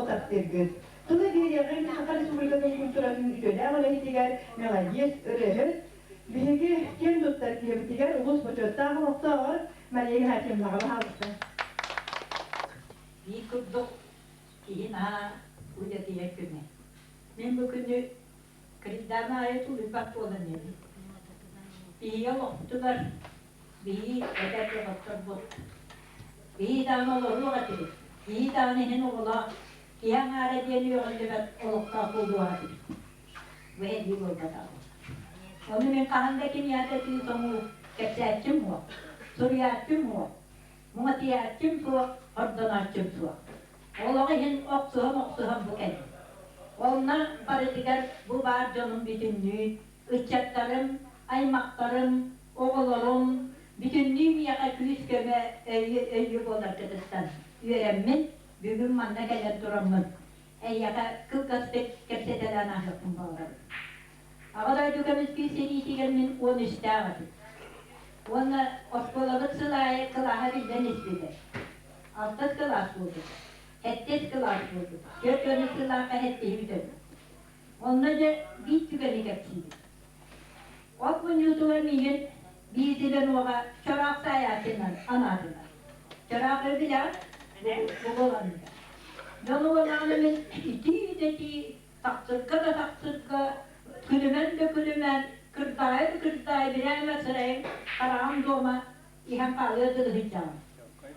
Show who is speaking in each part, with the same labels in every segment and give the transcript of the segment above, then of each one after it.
Speaker 1: otattırgız. Tula bir yakın Sakar Respublika'nın kültürünün şöyle ama lehtigar melodiyes ırıhız. Bihingi kem tuttar ki bitigar ulus boçotta halkta var. Maliye hakim lağalı halkta.
Speaker 2: Bir kurduk ki ha uya diye günü. Ben bu günü krizlerine ait ulubak olan yeri. Bir yıl oktular. Bir edep yapıktır bu. Bir tane olur mu katır? Bir tane hen oğula kiyan hale deniyor önce olukta kurduğu hatır. Ve hediye oldu da. Onu ben kahandaki niyadeti sonu kepse ettim bu. Soruya ettim bu. Muhatiye ettim bu. Oradan ettim bu. Oğlağı hen oksuham bu kendi. Onunla paritiker bu var canım bütünlüğü. Uçaklarım, aymaklarım, oğullarım, bütünlüğüm yaka külis köme öyyük olar Kıbrıs'tan. Üyeремmin, bugün manda gelir duramın. Yaka kılkastık kepsetelen ahlıkım bağlarım. Ağaday dükemiz ki serisi gelmin 13 dağıdır. Onu oskolalık sılaya kılaha bilden ispide. Altız kılas bulduk. Hettis kılas bulduk. Dört önü kılaka hettiği bitirdim. Onlarca bir tükeni kepsiydi. O gün yutular milyon bizden oğa çorak sayasından anadılar. Çorakları bile bu olanında. Ben oğlanımın iti taksırka da taksırka, külümen de külümen, kırtayı bireme sırayım, karağım doğma, ihan kalıyordu hıccağım.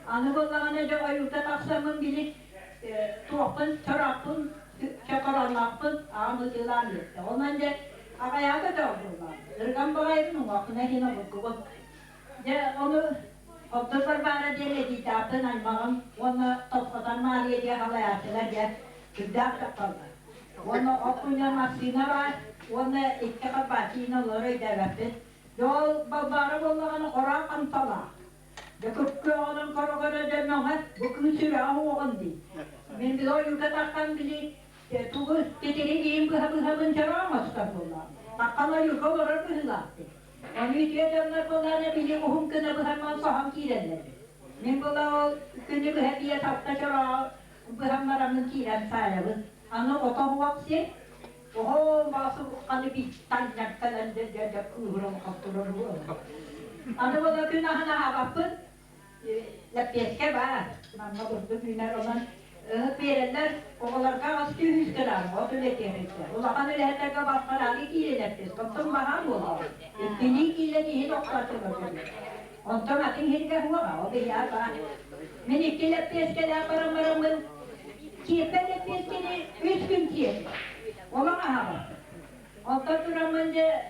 Speaker 2: Anı oğlanı da ayurta taksamın bilik, tuğapın, çorakın, çakaranlakın, ağımızılar yetti. Ondan ayağa da oldular. Irgan bağayırın vakına hina bakıp. Onu otuzlar bana denedi tapın almağım. Onu topladan maliye diye halayattılar diye güzel kapalı. Onu okunya maksina var. Onu iki kapatına lorayı devletti. Yol babarı bollağını koran antala. Dekutku onun korogana dönmeme bu kültürü ağın değil. Ben bir o yukataktan bile tuğuz getireyim bu habın çaramaz tabular. Takkalar yuka varar kızılattı. Onu içiyetenler kollarına bile uhum kına bu hemen saham kirenler. Ben kola o günü bu hediye tapta çara bu hemaramın kiren sayarız. Anı otahu vaksi oho bası kanı bir tanyak kalan de kuhurum kapturum bu. Anı kola günahına havapın lepeske var. Mamma burdu günler olan verirler, oğullarga az 200 gram, o tüle kerekler. Olakan ölehetlerge başkaları giyilerdir, kaptım baham olur. Üstünlüğü giyilerini oklatılır. Ondan atın herge huğa, o bir yer var. Men iki lepeskeler paramın, kirpe lepeskeni 3 gün kirpe. Olan aha. Ondan duramınca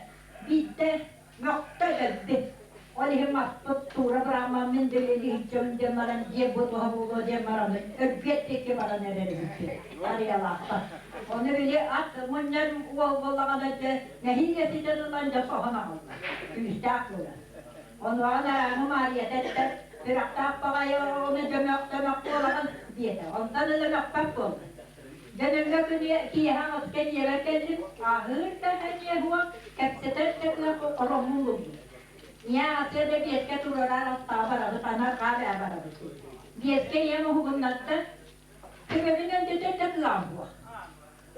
Speaker 2: bitti, nokta geldi. Oleh maksud tura beramamın delili hicam demaran diye butuh bulu demaran öbiyet ki bana nereye gitti. Arayalakta. Onu bile at munlar uvalvallagan da nehiyeti denilen de sahana aldı. Üstaklı. Onu ana mariyete bir aktak bagaya onu demek olagan diye. Ondan da nakpak oldu. Denizde günü ki hangisken yere geldim. Ahırda her huwa kapseter tekrar korumulu. Ya aslında bir eski turlar hasta baradı, tanar kahve baradı. Bir eski yeme hukumatta, sebebinin de tekrar bu.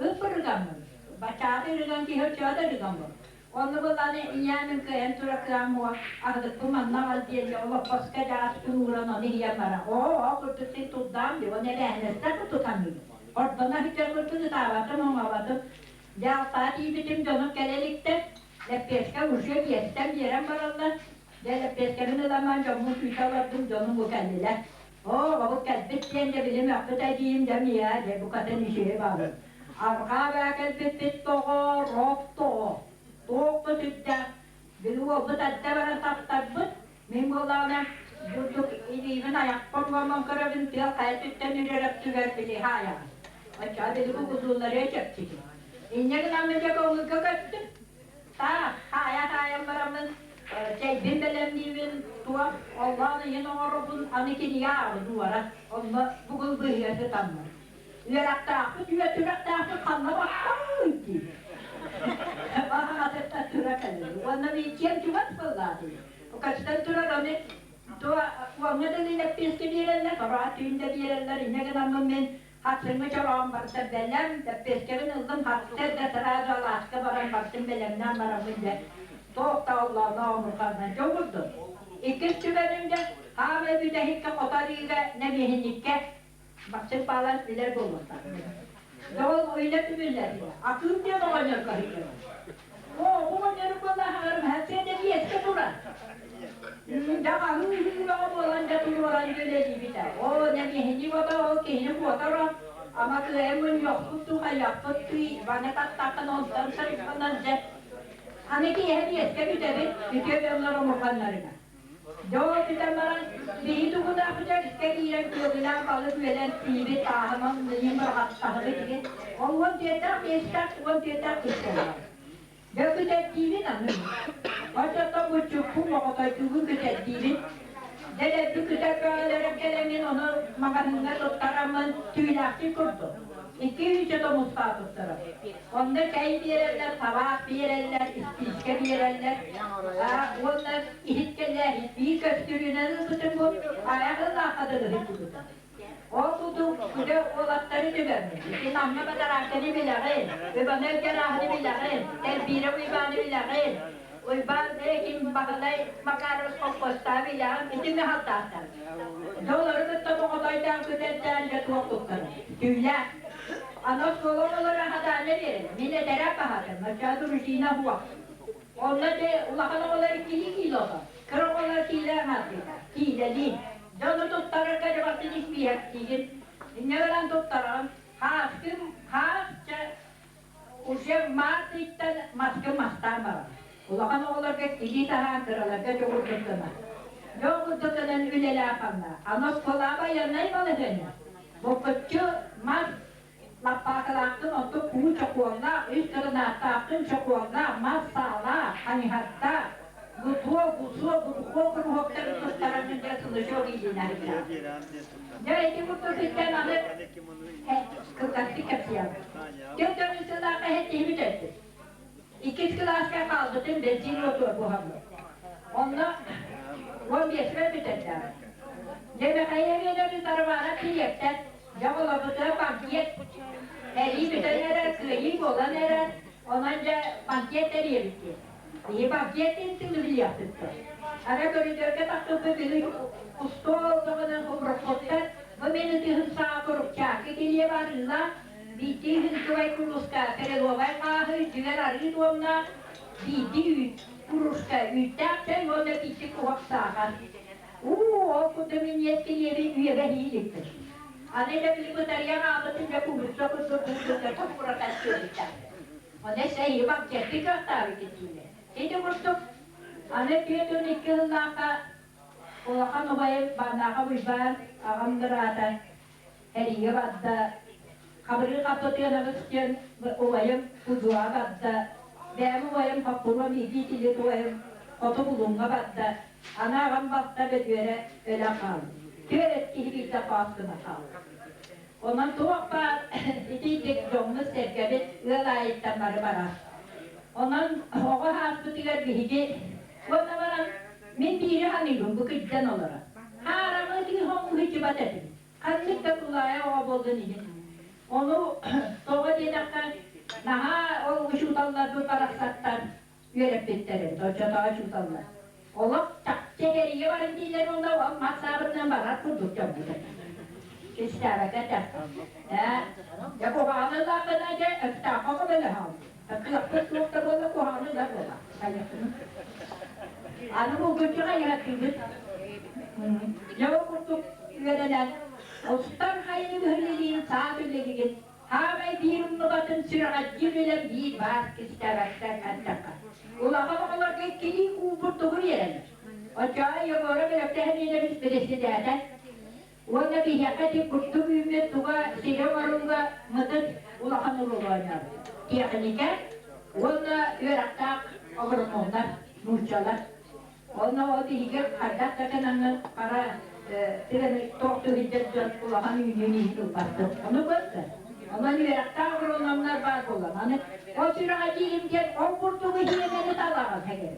Speaker 2: Öpürgam mı? Başarı rıgan ki her çağda rıgan mı? Onu bulanı iyanın kıyam turakram mı? Ahdık bu mannaval diye Allah başka da aşkın uğrana ne yamara. O kurtusun tutdam diyor, ne lehneste tutamıyor. Ortada hiç kurtusu davadım ama avadım. Ya Fatih bitim canım gelelikte. Lepeska uçuyor diyestem bir yere varırlar. Lepeskanın zaman canımı tüytalardım canım bu kendiler. Bu kelbet diyende bilim yaptı da diyeyim demiyor diye bu kadın işe bağlı. Arka ve kelbet toğu, rop toğu. Toğu sütte. Bilu o bu tatta bana taptabıt. Mingolağına durduk iliğin ayak pormamam karabın diye kayıtıktan yürüyerek tüver bile haya. Aşağı bilu bu kuzulları çekti. İnce namıca koğu kakattı. Hayat maramın bimbelemliğin tuğa Allah'ın yine orabın anekini yağlı duvara onunla bugün bıyırdı tanma. Üyerak tarafı, üyerak tarafı kanla bakmaydı. Bana ateşte tıra kalır. Onunla bir içiyem çuvat fırladı. O kaçtan tıra onu tuğa, kuanı da lile piski bir yerler, kabahat düğünde bir yerler, ne kadar ben Hatsımı çorağım varsa belem, peskerin ıldım hatsız da sırada Allah'a varan baktım belemden varamınca. Soğukta Allah'ına omurkandan çoğurdu. İkiz tübenimde hâme bir de hikke kotarıyla ne mihinlikke. Baksın bağlar bilir bulurlar. Doğal öyle tübüller ya. Aklım diye doğanlar karışır. O oğlanları vallahi her şeyde bir eski durar. Jangan lu bolan jatuh orang jadi kita. Oh, nanti hindi mo to okay, hindi mo to. Ama kaya yok tu kayak putri, banyak tak nonton sering nonton. Hani ki hadi eski bir tabi, bir onlara mukanlarına. Jo kita maran di itu kuda kuda sekalian bilang kalau bilang TV tahanan ini berhak tahanan ini. Orang cetak estak, orang cetak estak. Ya kita TV namanya. Macam tu bujuk mau kata itu kita TV. Jadi itu kita kalau kalian onu makannya tu taraman tuilasi kurdo. İki yüce de Mustafa tutturur. Onda çay verirler, tabak verirler, ispiçke verirler. Onlar ihitkeler, bir köstürüğüne bütün bu ayakın arkadadır hepimiz. O kutu, kutu olatları düvermiş. İki namına kadar arkını bilağın, ve bana ülke rahını bilağın, elbire uybanı bilağın. Uyban kim bakalay makaros komposta bilağın, bütün hatta. Doları da bu kadar kütetten de tutturur. Tüyler. Anak sekolah hadane verir. Milletlere bakarım. Maçağı duruşuna huwa. Onlar da ulakana oları kilo da. Kırık oları kilo hatırlar. Kileli. Canı tuttarır kaç vaktin hiçbir yaptığın. Ne veren tuttarım. Haskım, hasça. Uşak martıktan maskım mastan var. Ulakana oları kili tahan kırılır. Kaç okur tuttuğuna. Yok tuttuğunun üleli akanlar. Anak sekolah bayanlar bana dönüyor. Bu küçük mas Lapakalaktın otu kuğu çakuğunda, üst kırına taktın çakuğunda, masala, hani hatta gutuo, kuru hoktarı tuttaranın casılı çok iyiliğine hükâr. Ya iki kutu sitten alıp, kırkastık yapıyalım. Gördüğünüz sılaka hepimiz ettik. İkiz klaska kaldı, tüm benzin otur bu hamle. Onunla, 15 ve bütetler. Demek ayağıyla bir tarafına tiyekten, Jauh betul pangkiet, hari betul ada kering bola ada, onanja pangkiet tadi ya betul. Ini pangkiet itu lebih lihat betul. Ada koridor kita tuh beli pustol dengan kompropotan, memilih hensah korupsi, kita barulah bikin hensuai kuruska, kalau baik ahli juga hari itu amna bikin kuruska, utak saya mau bikin kuaksakan. Aku demi niat kiri dia hidup. Anne bile bu tarihe ağlatınca kumrusa kusurduğunda çok protest edeceğim. Anne şeyi bak ciddi göster gittiğinde. Şimdi kurtuk. Anne piyatın iki yıllarda olakan obayı bana uybar ağamdırada heriye badda kabri kapatıyana kısken obayım kuzuğa badda benim obayım kapurma bilgi tili obayım kotu bulunga badda ana ağam badda bedüre öyle kaldı. Törettiği bir defasına kaldı. Ondan tuğakta itidik jonlu sergabet ılayetten barı. Ondan oğa hasbetiler bihici. Ondan bana min biri hanilum bu kıccan olarak. Haramı di hongu hiç batetim. Kanlıkta kulağaya oğa boldun için. Onu soğa denaktan naha o uşutallar bu paraksattan yörep bitterim. Doçatağa şutallar. Oğlum çekeriye varın diler onda masabından barar kurduk çabuk. İstara kata. Ya bu hanı da kanaca, estağfa kabul ham. Kıyafet nokta bola bu hanı da bola. Anı bu götüre yaratıldı. Ya kurtuk verilen, ostan hayli mühürlediğin saatleri git. Havay bir umlubatın sürat gibi bir var istarakta kantaka. Ulama olarak kili kurtuğu yerler. Acayip yavru bir öptehliyle biz birisi derler. Ona bir yakati kurtuğu ümmet tuğa sigamarunga mıdır ulakan uluğaylar. Teknika, ona öğrettak ağırmonlar, nurçalar. Ona o diğer kardak takananın para tohtu hiddet ulakan ünlüğünü bastı. Onu bastı. Ama öğrettak ağırmonlar var olan. O sürat ilimken o kurtuğu hiyemeni talağız heger.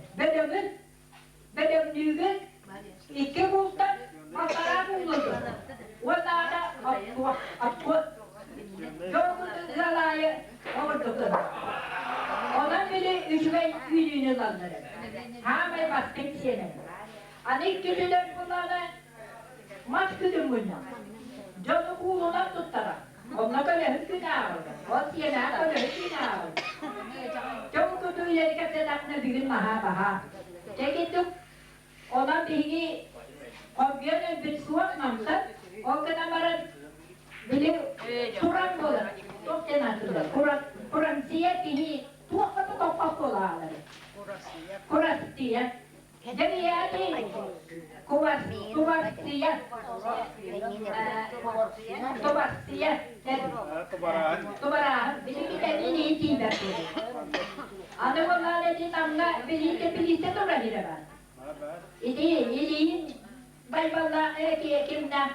Speaker 2: Bedemlüğün iki buldan masara bulundu. Onlarda Çoğunun zalayı ordudur. Ondan beri üçüme yüzüğünü kaldırır. Hamay bastık seni. Anik güdüler bunları maç güdüm bunlar. Canı kuğuluna tuttarak. Onunla böyle hükkünü aldı. O siyene böyle hükkünü aldı. Çok kötü ileri kesedakne bir gün maha baha. Çekildik. Ondan birini kombiyanın bir suatmamışlar. O kadar bana beni Kur'an olur. Çok denatırlar. Kur'an siye bihi tuğakata topak olarlar. Kur'an siye. Demiyati kuvasiye. Kuvasiye. Tubaraan. Bilik kendini iyi değil. Anı bunlar dedi namla birlikte durabilir ben. İdiğin baybalda kimden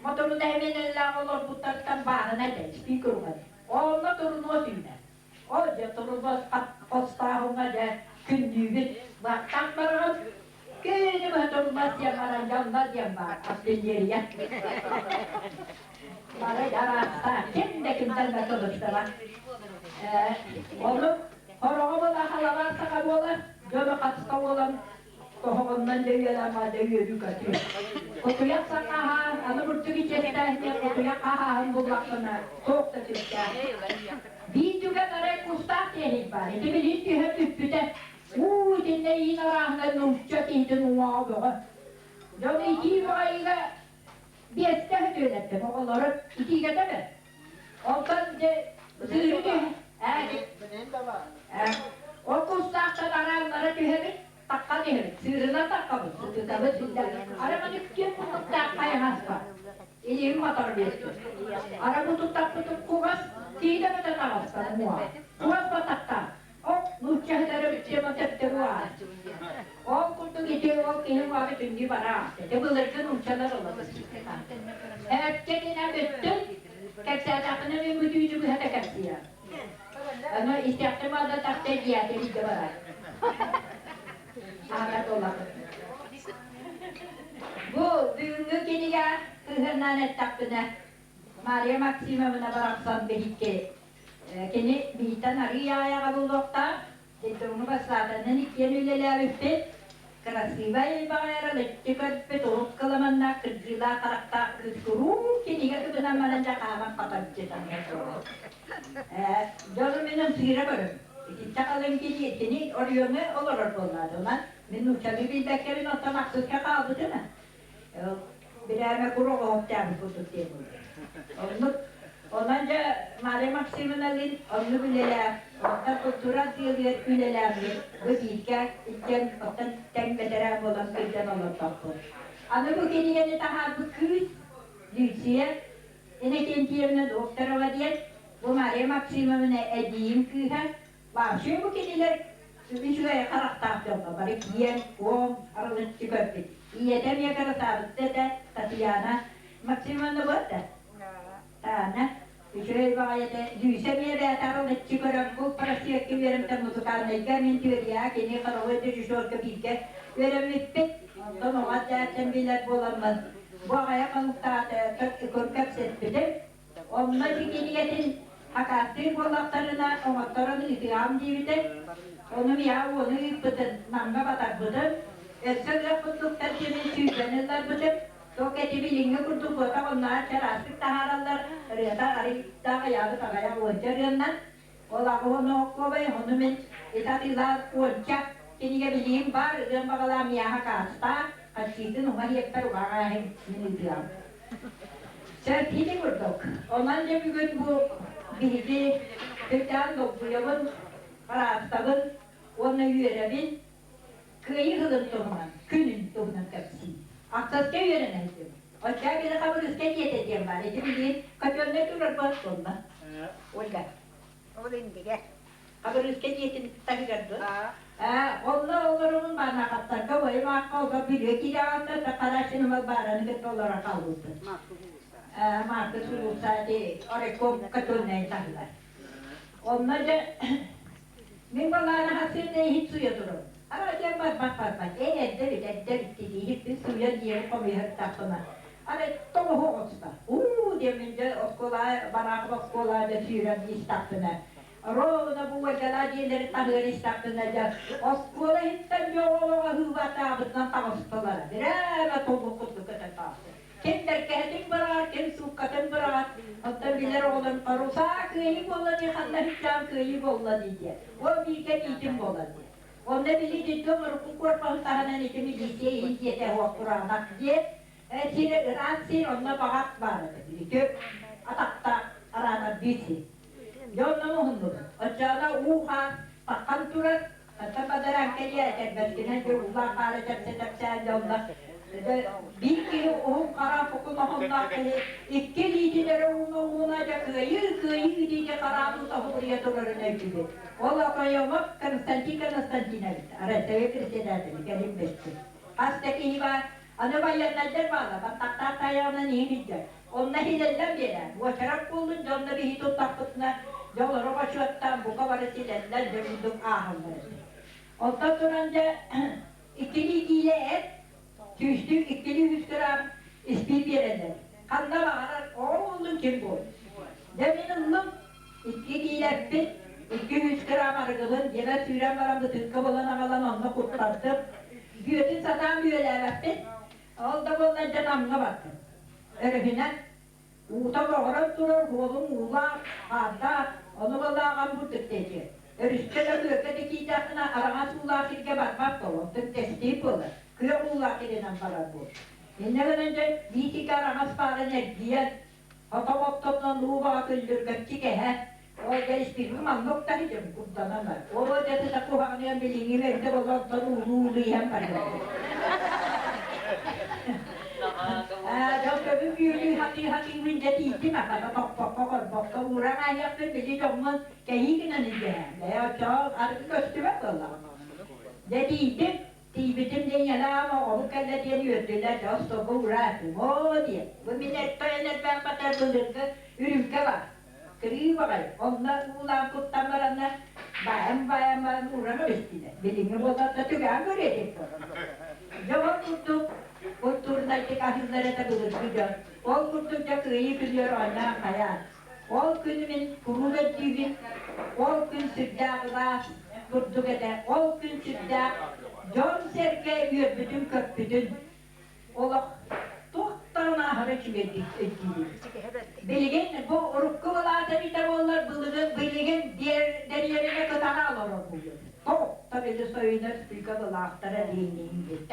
Speaker 2: motoru da hemen eller olur bu taraftan bağına da speaker var. Onunla durun o dinler. Oca durulmaz postağına da kündüğü baktan barın. Gönlüm durulmaz yamaran yanmaz yambar. Aslın yeri yak. Bana yararsa kimden de konuştular. Onu horoğumu da halavarsa kabolar. Gönü katısta olan tohumundan dövüyorlar ama dövüyorduk atıyor. Kutuyak sakaha, anı burtu geçerken kutuyak ahaın bullaklarına soğuk da tüpken. Bir tüke tarayı kustak tehlik var. Eti bilin ki hep üppüde. Uuu dinle yine rahmet nuşça tehdin uğa boğa. Canı iki ayıyla bir ette öğrettim oğulları. İki gede mi? Ondan de zırhı diyor. O kustaktan aranlara tühedir. Takka değil, sırrına takka bu, sırrına sırrına. Arabanı kim tutup takkaya haspa. İliyim motor bir. Arabı tutup kuvas, değil de de tavastan muha. Kuvas batakka. O nuçahları bütçeme tepte muha. O kurdu gidiyor, o kilim abi tündü bana. De bılırdı nuçalar oladı. Evet, kendine büttün. Keksertakını ve müdüğünü bu hata kapsıya. Ama istiyaktım da takta giyate bir de bana. Ahmet olalım. Bu büyüğü kiniga kıhırnan ettakbına Maria Maksimum'una bıraksan behikke kini bihtan arıya ayağa buldukta dedurunu baslatanın ikiyen üleler üpte krasivay bağıralı çıkartpe torup kalamanna kırcıla karakta kırkuru kiniga kıbına mananca kaman katabıcıdan canım benim sihire bölüm. Çakalın kini oriyonu olur bunlar. Ben uçağı bir dakika otomaksız kaldı değil mi? Birer kuru hoşçakal tutup diye bunu. Ondanca Maria Maksimum'un onu bileler, orta kultura diyor bileler bu bilgi için orta tembelere olan birden olan tapı. Ama bu kendine daha bu kız Lucia, yine kendine doktora var diye bu Maria Maksimum'un edeyim kıha. Başka bu kendiler bir şuraya karakter yapma, bari kiyen, kom, aralık çıkarttık. İyiden yakara sabıttı da Tatiana, Maksimum'da var da. Tana, bir şuraya bağıydı, düğsemiye de aralık çıkarak bu parası yakın verim de muzukalmayla mintiyor ya, keni karavaydı şuşorka bilge, verim müppet, ondan o adayatın bilet bulamaz. Bu ayak alıkta korkak setmedim, onlar dikeniyetin Hakatır bolaklarına, omatlarını itiram divide, onu onu bıdın, namga batak bıdın, esirle kutlukta kimi tüylenirler bıdın, toketi bilingi kurdu bıda onlar çarastık taharallar, riyata arıkta ayağı tagaya uğuncar yandan, ola onu okubay, onu min itatilar uğunca, kiniye bileyim var, riyam bakalam ya hakasta, kaçıydın umar yektar uğağayım, min itiram. Sertini kurduk, ondan bir gün bu bilgi, kökten dokuyalım, karastabın, onu yürebin, kıyı hılın tohunan, günün tohunan kapsın. Aksaska yüreneydim. Aşağı bir kabul üstten yeteceğim var. Ece bildiğin, kaç önüne durur bu sonunda. Olga.
Speaker 3: O da indi gel.
Speaker 2: Kabul üstten yetin takıgardı. Onunla olurumun bana katlar, kavayı makkalda biliyor ki de ağında takaraşını var baranı kötü olarak alırdı. Marka sulusaydı, oraya katılmayı takılar. Onlarca, ben balağına hasırda hiç suya durur. Aracağım bak. Edde bitti hiçbir suya diye komuyor tapına. Ama tomu hoğusta. demince oskola, bana oskola da sürem istaktına. Rovna bu vakala diyeleri tahır istaktına da. Oskola hittem yoğuluğa hıvata abıttan tavustılara. Direme tolu kutlu kıtın tavsı. Kim derkehetin bırak, kim sukkatın bırak. Hatta bilir oğlum, arusa kıyı bolla diye, hatta hüccam kıyı bolla diye. O bilge itim bolla diye. Onda bili ciddi mırkı korpağı tahanan itimi liseye hiziyete hokkuranak diye. Sine ıratsin onunla bağak vardı. Bilgi atakta arana bisi. Yolna muhundur. Acaba uha takkan turar. Hatta badaran keliye terbeskine bir ulan kare tepse yolna. Bir kere o kara kokulahında iki lidileri ona kıyı diye karanlığı tahuriye dururuna gibi. Ola koyamak Konstantinovich. Arasaya kirselerdi, gelin bekti. Hastaki var, anı bayanlar bağla, bak tak ayağına niye gidecek. Onunla hileller birer. Bu çarap bulunca onunla bir hitot takıtına, yolları başlattan bu kabarı silerler, dövüldük ahımları. Ondan sonra ikili ile et, tüystük, ikili 100 gram ispil verirler. Kanına bağırar, oğlum kim bu? Demin ıllım, ikili lepit, 200 gram argılın, yine sürem varamda tıkkı bulana kalan onunla kurtardım. Güyötün satan büyüler lepit, oldu bundan canamına baktım. Örühüne, uğuta bağırıp durur, oğlum uğular, hatta, onu vallahi kamburduk dedi. Örüşçede bölgedeki iddiasına arana suğular şirke bakmak olur, tık teslim olur. Kıya uğular kirenen para bu. Yeniden önce bir tık aranas parane diye, otomoptopla nuğba küldürgek çikehe, o geliş bir hıman nokta hiçim kurtanamaz. O vecede de kuhaniyen bilini verdi, o zaman uğuğu hem parane. Trong cái view như hati nguyên giá trị chứ mà phải bọc câu ra ngay nhắc đến cái trong cái này gì để cho ăn cái festival rồi. Jadi thì vì trên đây nhà nào mà có cái là tiền nhiều thì là cho số câu ra thì mua tiền. Với mình này tôi này bạn bắt đầu được cái ürün cái cái vậy. Ông nó làm cốt tâm ra nè. Vài em mà mua ra nó biết gì đấy. Vì những cái đó tôi cái ăn cái đấy. Jawab untuk naik kahirlere tabidir güzel. Ol kurtukça kıyı kılıyor oyna hayat. Ol günümün kurulu divin, ol gün sıcakla kurtuk eder. Ol gün sıcak, can serke yür bütün kök bütün. Ola tohtan ahire çiğnedik ettiğini. Bilgin bu urukku olata bir de onlar bilgin diğer yerine kıtana alır oluyor. Tabii de soyunuz bilgalı lahtara dinleyindir.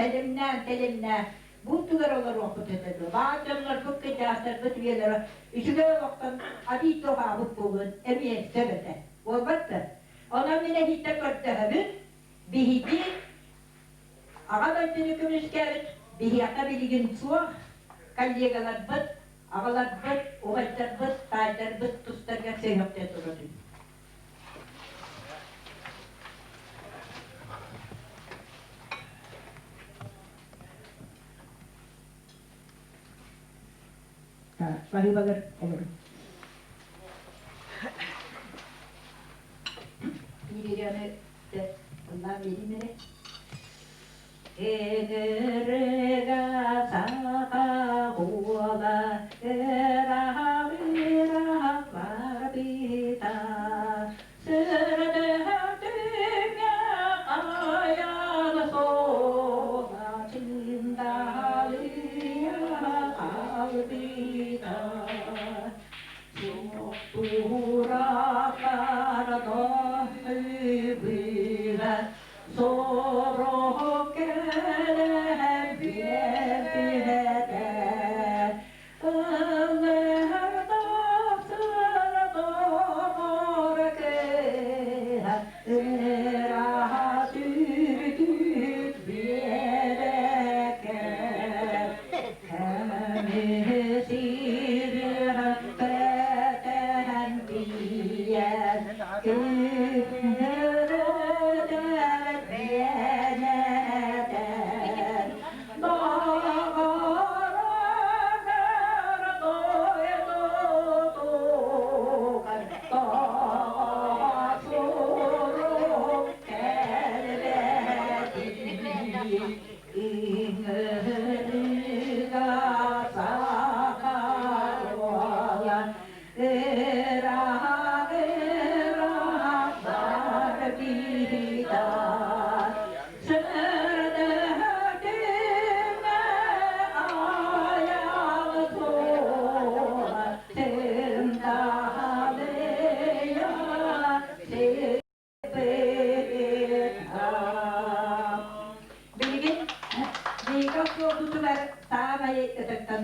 Speaker 2: Telimden. Bu tüger olur okut ededir. Bağcımlar çok gecahtar bu tügeleri. İşiler vaktan adi toha bu bulun. Emniyet sebete. Olbattır. Ona bile hitte körtühümüz. Bihidi. Ağalar tünükümüz kevit. Bihiyata bilgin suak. Kalyegalar bıt. Ağalar bıt. Oğaytar bıt. Taytar bıt. Tustarga seyhokte dururdu. Bagi bagar olur. Ini dia ne tentang ini ne. Engerega saka huala era vira barbita serdehatnya ayana sola cinta liya albita Tura para dohibira soro kere biete Alehda sara morke era tütüt biedeke Hemesir peten biyen Kürdet biyeneten Dağara doydukan Dağsuru kelbeti İngeriga sakar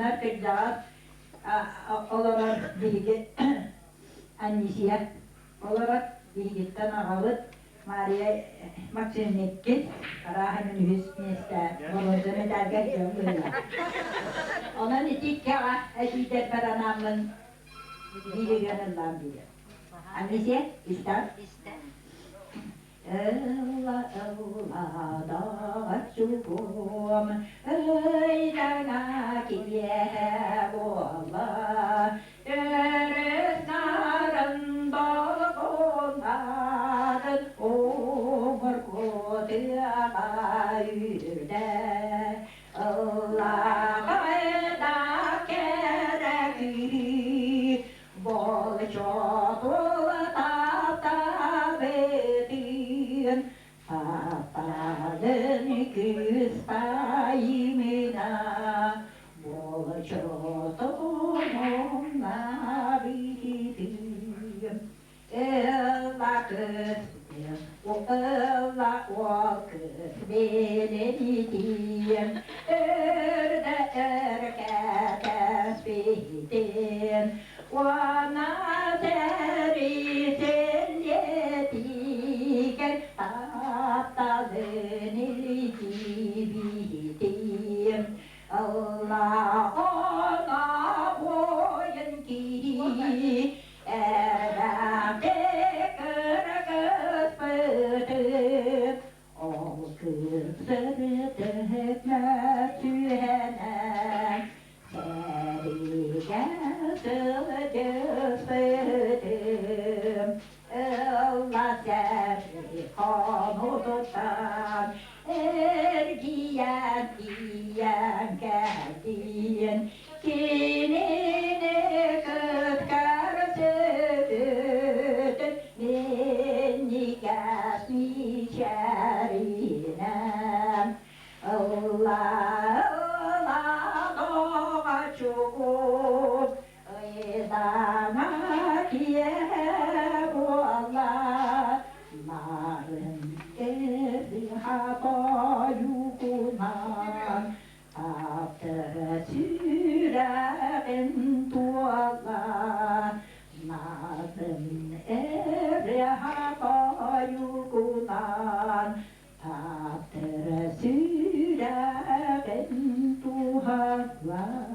Speaker 2: Aynar kırdağı olarak bilgi annesiye olarak bilgitten ağalıp Maria Maksimikki Karahan'ın hüsniyeste Bolozunu dergah yoluyla. Onun itik ya Ecidet Baranam'ın biri gönülden biri. Annesiye ister? Allah Allah da çukum öylana kiye bolla Eresnarın doğunların umur kutuya yürde Allah'a da kerekli bol çoğul Papadın küspayimina bol çoğunla bitim Ella kısmım, ella o kız belediğim Erde erkek tesbihin Vana teri selletiker Taptadın ilgibitim Allah ona boyun ki Erdemde kırgız pıtıp O kızları dökmez sühenem Serige sığcız pıtım Allah seni konu tutan Ergiyen diyen geldin Kinini kıtkar sütün Beni kesmişerinem Allah doğa çukur Dana diye bu Allah Narın eri hata yukunan Taptırı süren tuğalar Narın eri hata yukunan Taptırı süren tuğalar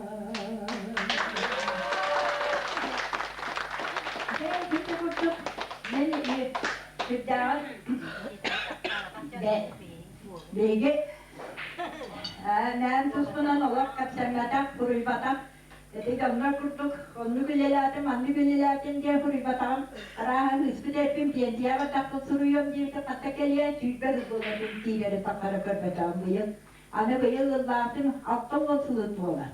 Speaker 2: Kırdağı ve bilgi ben tuzbunan olarak kapsamlatak, huruybatak Dedi onlar kurduk, onu güleladım, anlı güleladım diye huruybatam Arahan hıspı derpim diye batak kusuruyum diye katta geliye tüyber hızladım diğeri takara körbetam bu yıl Anı bu yıl ılladım, altım olsulutu olan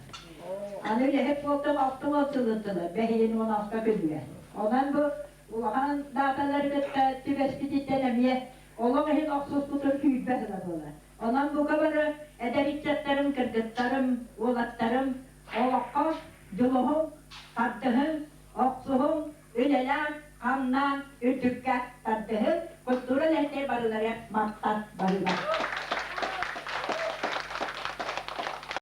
Speaker 2: Anı bile hep oldum, altım olsulutular, behiyin 16 gülüyor Ondan bu Ulan dağdaları tübespit ettilemeye, oğlum hin oksus tutur küyütmezler ola. Ondan bu kabarı edebiyatlarım, kırgıtlarım, oğlatlarım, oğlakka, culuhum, tartıhım, oksuhum, üleler, kanlan, ütükkat, tartıhım, kulturu lehter barıları, mattat barılar.